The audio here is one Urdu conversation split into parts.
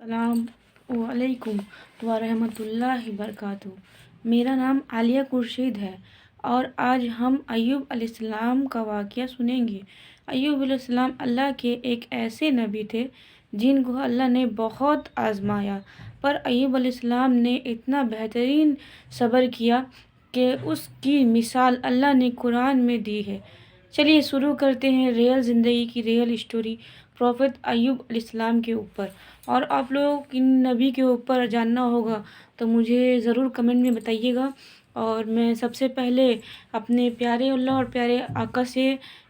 السلام علیکم ورحمۃ اللہ وبرکاتہ۔ میرا نام عالیہ خورشید ہے اور آج ہم ایوب علیہ السلام کا واقعہ سنیں گے۔ ایوب علیہ السلام اللہ کے ایک ایسے نبی تھے جن کو اللہ نے بہت آزمایا، پر ایوب علیہ السلام نے اتنا بہترین صبر کیا کہ اس کی مثال اللہ نے قرآن میں دی ہے۔ چلیے شروع کرتے ہیں ریئل زندگی کی ریئل اسٹوری پروفیٹ ایوب علیہ السلام کے اوپر۔ اور آپ لوگوں کو ان نبی کے اوپر جاننا ہوگا تو مجھے ضرور کمنٹ میں بتائیے گا۔ اور میں سب سے پہلے اپنے پیارے اللہ اور پیارے آقا سے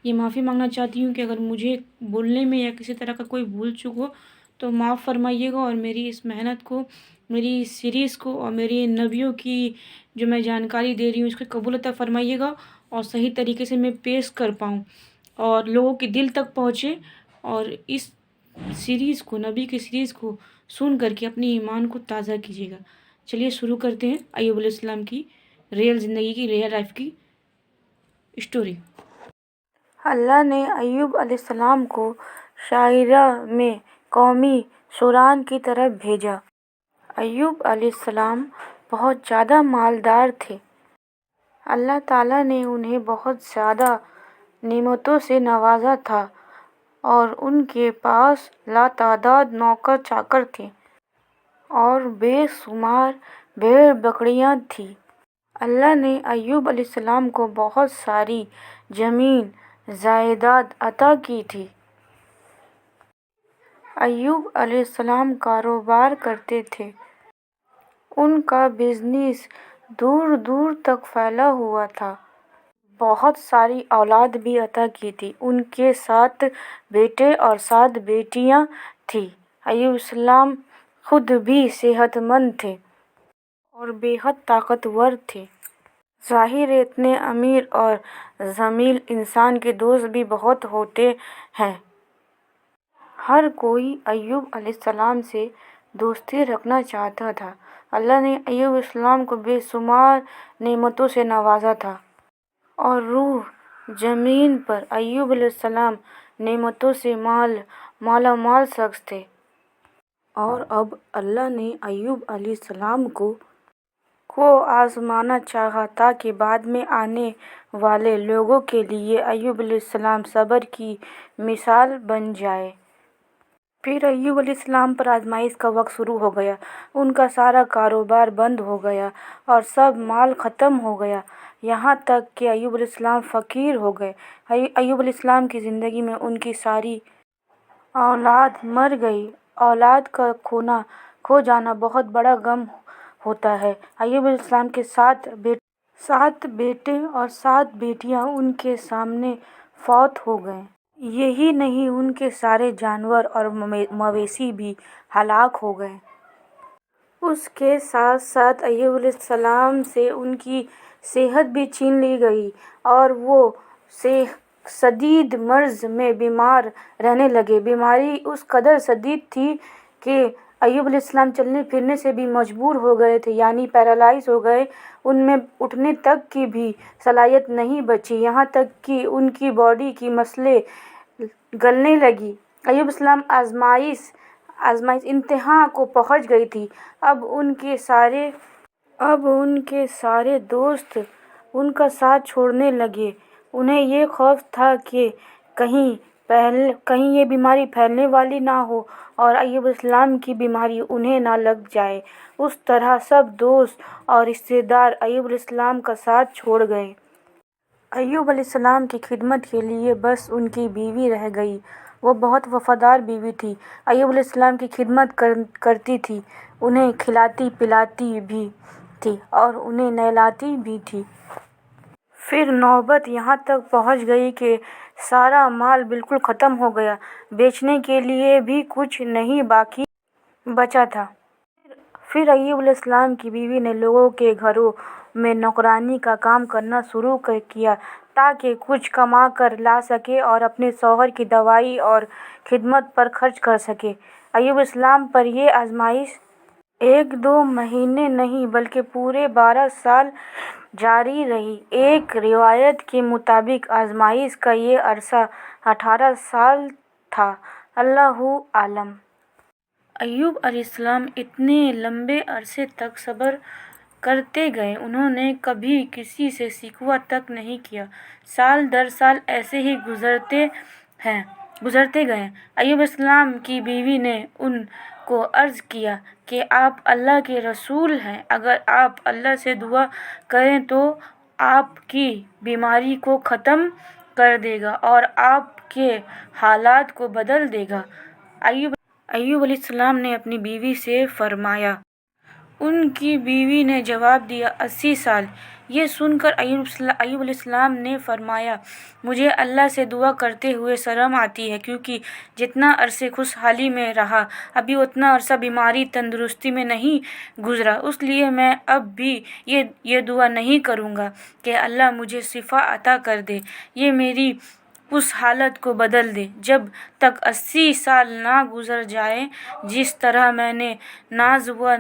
یہ معافی مانگنا چاہتی ہوں کہ اگر مجھے بولنے میں یا کسی طرح کا کوئی بھول چوک ہو تو معاف فرمائیے گا، اور میری اس محنت کو، میری اس سیریز کو اور میری نبیوں کی جو میں جانکاری دے رہی ہوں اس کو قبول عطا فرمائیے گا، اور صحیح طریقے سے میں پیش کر پاؤں اور لوگوں کے دل تک پہنچے، اور اس سیریز کو، نبی کی سیریز کو سن کر کے اپنی ایمان کو تازہ کیجیے گا۔ چلیے شروع کرتے ہیں ایوب علیہ السلام کی ریئل زندگی کی، ریئل لائف کی اسٹوری۔ اللہ نے ایوب علیہ السلام کو شاعرہ میں قومی سران کی طرف بھیجا۔ ایوب علیہ السلام بہت زیادہ مالدار تھے۔ اللہ تعالیٰ نے انہیں بہت زیادہ نعمتوں سے نوازا تھا اور ان کے پاس لاتعداد نوکر چاکر تھے اور بے شمار بھیڑ بکریاں تھیں۔ اللہ نے ایوب علیہ السلام کو بہت ساری زمین جائیداد عطا کی تھی۔ ایوب علیہ السلام کاروبار کرتے تھے۔ ان کا بزنس دور دور تک پھیلا ہوا تھا۔ بہت ساری اولاد بھی عطا کی تھی۔ ان کے 7 بیٹے اور 7 بیٹیاں تھیں۔ ایوب علیہ السلام خود بھی صحت مند تھے اور بے حد طاقتور تھے۔ ظاہر اتنے امیر اور جمیل انسان کے دوست بھی بہت ہوتے ہیں۔ ہر کوئی ایوب علیہ السلام سے دوستی رکھنا چاہتا تھا۔ اللہ نے ایوب علیہ السلام کو بے شمار نعمتوں سے نوازا تھا اور روح زمین پر ایوب علیہ السلام نعمتوں سے مالا مال شخص تھے۔ اور اب اللہ نے ایوب علیہ السلام کو آزمانا چاہا تاکہ بعد میں آنے والے لوگوں کے لیے ایوب علیہ السلام صبر کی مثال بن جائے۔ پھر ایوب علیہ السلام پر آزمائش کا وقت شروع ہو گیا۔ ان کا سارا کاروبار بند ہو گیا اور سب مال ختم ہو گیا، یہاں تک کہ ایوب علیہ السلام فقیر ہو گئے۔ ایوب علیہ السلام کی زندگی میں ان کی ساری اولاد مر گئی۔ اولاد کا کھو جانا بہت بڑا غم ہوتا ہے۔ ایوب علیہ السلام کے 7 بیٹے اور 7 بیٹیاں ان کے سامنے فوت ہو گئے۔ یہی نہیں، ان کے سارے جانور اور مویشی بھی ہلاک ہو گئے۔ اس کے ساتھ ساتھ ایوب علیہ السلام سے ان کی صحت بھی چھین لی گئی اور وہ شدید مرض میں بیمار رہنے لگے۔ بیماری اس قدر شدید تھی کہ ایوب علیہ السلام چلنے پھرنے سے بھی مجبور ہو گئے تھے، یعنی پیرالائز ہو گئے۔ ان میں اٹھنے تک کی بھی صلاحیت نہیں بچی، یہاں تک کہ ان کی باڈی کی مسلیں گلنے لگی۔ ایوب علیہ السلام آزمائش انتہا کو پہنچ گئی تھی۔ اب ان کے سارے دوست ان کا ساتھ چھوڑنے لگے۔ انہیں یہ خوف تھا کہ کہیں یہ بیماری پھیلنے والی نہ ہو اور ایوب علیہ السلام کی بیماری انہیں نہ لگ جائے۔ اس طرح سب دوست اور رشتہ دار ایوب علیہ السلام کا ساتھ چھوڑ گئے۔ ایوب علیہ السلام کی خدمت کے لیے بس ان کی بیوی رہ گئی۔ وہ بہت وفادار بیوی تھی۔ ایوب علیہ السلام کی خدمت کرتی تھی، انہیں کھلاتی پلاتی بھی تھی اور انہیں نہلاتی بھی تھی۔ پھر نوبت یہاں تک پہنچ گئی کہ سارا مال بالکل ختم ہو گیا، بیچنے کے لیے بھی کچھ نہیں باقی بچا تھا۔ پھر ایوب علیہ السلام کی بیوی نے لوگوں کے گھروں میں نوکرانی کا کام کرنا شروع کیا تاکہ کچھ کما کر لا سکے اور اپنے شوہر کی دوائی اور خدمت پر خرچ کر سکے۔ ایوب علیہ السلام پر یہ آزمائش 1-2 مہینے نہیں بلکہ پورے 12 سال جاری رہی۔ ایک روایت کے مطابق آزمائش کا یہ عرصہ 18 سال تھا، اللہ اعلم۔ ایوب علیہ السلام اتنے لمبے عرصے تک صبر کرتے گئے، انہوں نے کبھی کسی سے شکوہ تک نہیں کیا۔ سال در سال ایسے ہی گزرتے گئے۔ ایوب علیہ السلام کی بیوی نے ان کو عرض کیا کہ آپ اللہ کے رسول ہیں، اگر آپ اللہ سے دعا کریں تو آپ کی بیماری کو ختم کر دے گا اور آپ کے حالات کو بدل دے گا۔ ایوب علیہ السلام نے اپنی بیوی سے فرمایا۔ ان کی بیوی نے جواب دیا 80 سال۔ یہ سن کر ایوب علیہ السلام نے فرمایا مجھے اللہ سے دعا کرتے ہوئے شرم آتی ہے، کیونکہ جتنا عرصہ خوشحالی میں رہا ابھی اتنا عرصہ بیماری تندرستی میں نہیں گزرا، اس لیے میں اب بھی یہ دعا نہیں کروں گا کہ اللہ مجھے شفا عطا کر دے، یہ میری اس حالت کو بدل دے۔ جب تک 80 سال نہ گزر جائیں، جس طرح میں نے ناز و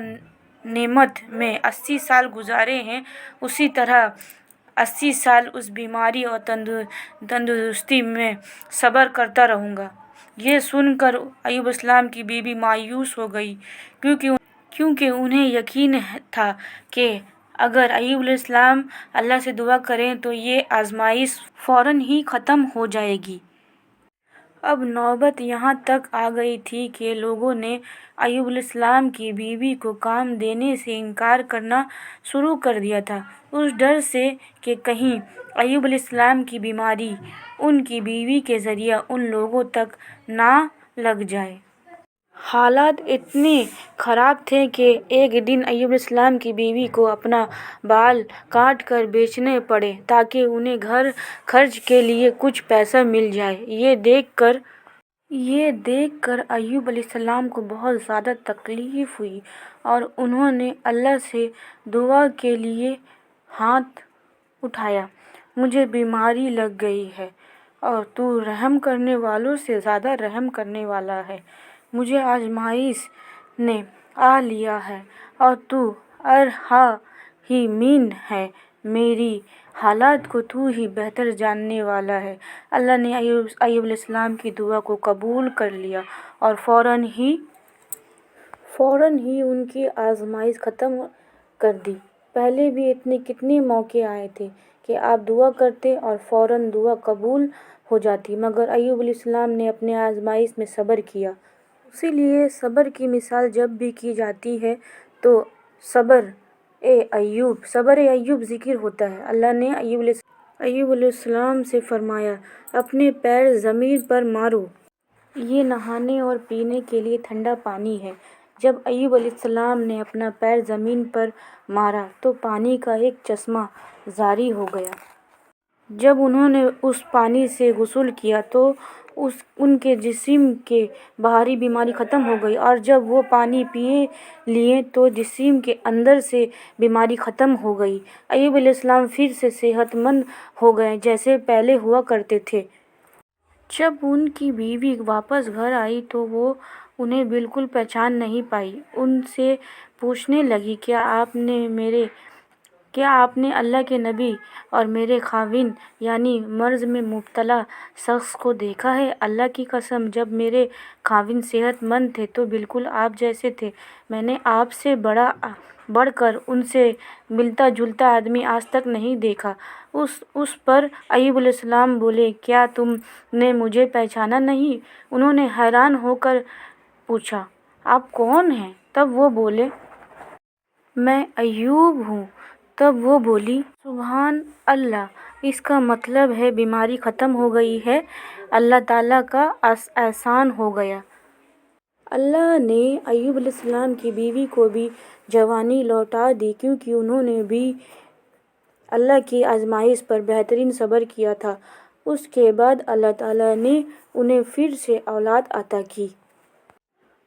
نعمت میں 80 سال گزارے ہیں، اسی طرح 80 سال اس بیماری اور تندرستی میں صبر کرتا رہوں گا۔ یہ سن کر ایوب علیہ السلام کی بیوی مایوس ہو گئی، کیونکہ انہیں یقین تھا کہ اگر ایوب علیہ السلام اللہ سے دعا کریں تو یہ آزمائش فوراً ہی ختم ہو جائے گی۔ اب نوبت یہاں تک آ گئی تھی کہ لوگوں نے ایوب علیہ السلام کی بیوی کو کام دینے سے انکار کرنا شروع کر دیا تھا، اس ڈر سے کہ کہیں ایوب علیہ السلام کی بیماری ان کی بیوی کے ذریعہ ان لوگوں تک نہ لگ جائے۔ حالات اتنے خراب تھے کہ ایک دن ایوب علیہ السلام کی بیوی کو اپنا بال کاٹ کر بیچنے پڑے تاکہ انہیں گھر خرچ کے لیے کچھ پیسہ مل جائے۔ یہ دیکھ کر ایوب علیہ السلام کو بہت زیادہ تکلیف ہوئی اور انہوں نے اللہ سے دعا کے لیے ہاتھ اٹھایا، مجھے بیماری لگ گئی ہے اور تو رحم کرنے والوں سے زیادہ رحم کرنے والا ہے، مجھے آزمائش نے آ لیا ہے اور تو ارحمین ہے، میری حالات کو تو ہی بہتر جاننے والا ہے۔ اللہ نے ایوب علیہ السلام کی دعا کو قبول کر لیا اور فوراً ہی ان کی آزمائش ختم کر دی۔ پہلے بھی کتنے موقع آئے تھے کہ آپ دعا کرتے اور فوراً دعا قبول ہو جاتی، مگر ایوب علیہ السلام نے اپنے آزمائش میں صبر کیا۔ اسی لیے صبر کی مثال جب بھی کی جاتی ہے تو صبر ایوب ذکر ہوتا ہے۔ اللہ نے ایوب علیہ السلام سے فرمایا اپنے پیر زمین پر مارو، یہ نہانے اور پینے کے لیے ٹھنڈا پانی ہے۔ جب ایوب علیہ السلام نے اپنا پیر زمین پر مارا تو پانی کا ایک چشمہ جاری ہو گیا۔ جب انہوں نے اس پانی سے غسل کیا تو ان کے جسم کی باہری بیماری ختم ہو گئی، اور جب وہ پانی پی لیے تو جسم کے اندر سے بیماری ختم ہو گئی۔ ایوب علیہ السلام پھر سے صحت مند ہو گئے جیسے پہلے ہوا کرتے تھے۔ جب ان کی بیوی واپس گھر آئی تو وہ انہیں بالکل پہچان نہیں پائی۔ ان سے پوچھنے لگی کیا آپ نے اللہ کے نبی اور میرے خاوند یعنی مرض میں مبتلا شخص کو دیکھا ہے؟ اللہ کی قسم جب میرے خاوند صحت مند تھے تو بالکل آپ جیسے تھے، میں نے آپ سے بڑھ کر ان سے ملتا جلتا آدمی آج تک نہیں دیکھا۔ اس پر ایوب علیہ السلام بولے کیا تم نے مجھے پہچانا نہیں؟ انہوں نے حیران ہو کر پوچھا آپ کون ہیں؟ تب وہ بولے میں ایوب ہوں۔ تب وہ بولی سبحان اللہ، اس کا مطلب ہے بیماری ختم ہو گئی ہے، اللہ تعالیٰ کا احسان ہو گیا۔ اللہ نے ایوب علیہ السلام کی بیوی کو بھی جوانی لوٹا دی، کیونکہ انہوں نے بھی اللہ کی آزمائش پر بہترین صبر کیا تھا۔ اس کے بعد اللہ تعالیٰ نے انہیں پھر سے اولاد عطا کی۔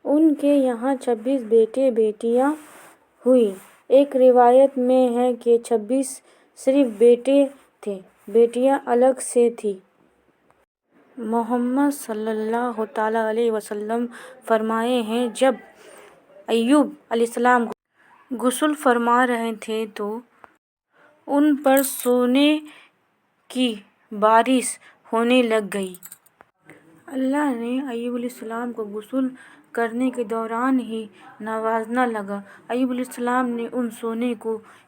ان کے یہاں 26 بیٹے بیٹیاں ہوئیں۔ ایک روایت میں ہے کہ 26 صرف بیٹے تھے، بیٹیاں الگ سے تھیں۔ محمد صلی اللہ تعالیٰ علیہ وسلم فرماتے ہیں جب ایوب علیہ السلام غسل فرما رہے تھے تو ان پر سونے کی بارش ہونے لگ گئی۔ اللہ نے ایوب علیہ السلام کو غسل کرنے کے دوران ہی نوازنا لگا۔ ایوب علیہ السلام نے ان سونے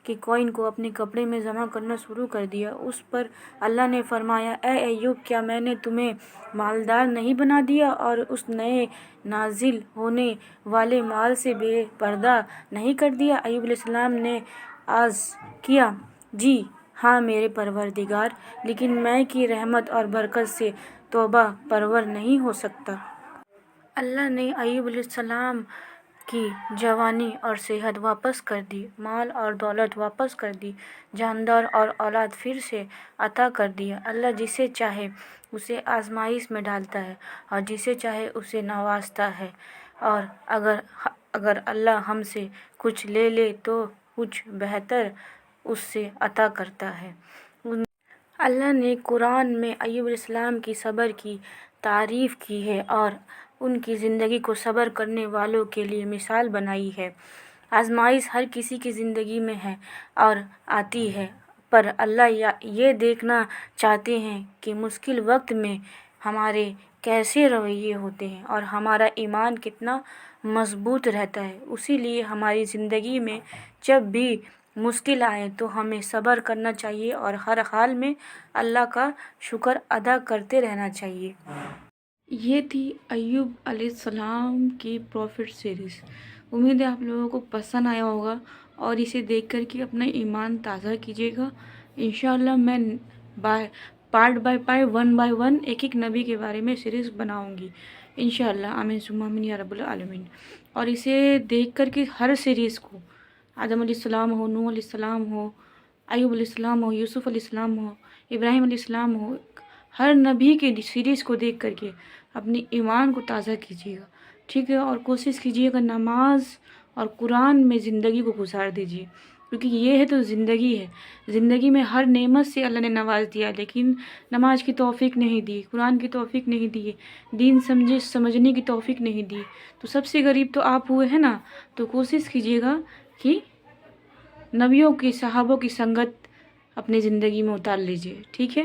کے کوئن کو اپنے کپڑے میں جمع کرنا شروع کر دیا۔ اس پر اللہ نے فرمایا، اے ایوب، کیا میں نے تمہیں مالدار نہیں بنا دیا اور اس نئے نازل ہونے والے مال سے بے پردہ نہیں کر دیا؟ ایوب علیہ السلام نے عرض کیا، جی ہاں میرے پروردگار، لیکن میں کی رحمت اور برکت سے توبہ پرور نہیں ہو سکتا۔ اللہ نے ایوب علیہ السلام کی جوانی اور صحت واپس کر دی، مال اور دولت واپس کر دی، جاندار اور اولاد پھر سے عطا کر دیا۔ اللہ جسے چاہے اسے آزمائش میں ڈالتا ہے اور جسے چاہے اسے نوازتا ہے، اور اگر اللہ ہم سے کچھ لے لے تو کچھ بہتر اس سے عطا کرتا ہے۔ اللہ نے قرآن میں ایوب علیہ السلام کی صبر کی تعریف کی ہے اور ان کی زندگی کو صبر کرنے والوں کے لیے مثال بنائی ہے۔ آزمائش ہر کسی کی زندگی میں ہے اور آتی ہے، پر اللہ یہ دیکھنا چاہتے ہیں کہ مشکل وقت میں ہمارے کیسے رویے ہوتے ہیں اور ہمارا ایمان کتنا مضبوط رہتا ہے۔ اسی لیے ہماری زندگی میں جب بھی مشکل آئے تو ہمیں صبر کرنا چاہیے اور ہر حال میں اللہ کا شکر ادا کرتے رہنا چاہیے۔ یہ تھی ایوب علیہ السلام کی پروفٹ سیریز۔ امید ہے آپ لوگوں کو پسند آیا ہوگا اور اسے دیکھ کر کے اپنا ایمان تازہ کیجیے گا۔ انشاءاللہ میں part by part, one by one, ایک نبی کے بارے میں سیریز بناؤں گی انشاءاللہ۔ آمین ثم آمین یا رب العالمین۔ اور اسے دیکھ کر کے ہر سیریز کو، آدم علیہ السلام ہو، نوح علیہ السلام ہو، ایوب علیہ السلام ہو، یوسف علیہ السلام ہو، ابراہیم علیہ السلام ہو، ہر نبی کے سیریز کو دیکھ کر کے اپنی ایمان کو تازہ کیجیے گا، ٹھیک ہے؟ اور کوشش کیجیے گا نماز اور قرآن میں زندگی کو گزار دیجیے، کیونکہ یہ ہے تو زندگی ہے۔ زندگی میں ہر نعمت سے اللہ نے نواز دیا، لیکن نماز کی توفیق نہیں دی، قرآن کی توفیق نہیں دی، دین سمجھنے کی توفیق نہیں دی، تو سب سے غریب تو آپ ہوئے ہیں نا۔ تو کوشش کیجیے گا کہ نبیوں کی، صحابوں کی سنگت اپنی زندگی میں اتار لیجیے، ٹھیک ہے؟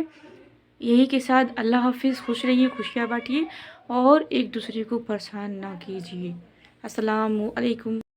یہی کے ساتھ اللہ حافظ، خوش رہیے، خوشیاں بانٹیے اور ایک دوسرے کو پریشان نہ کیجیے۔ السلام علیکم۔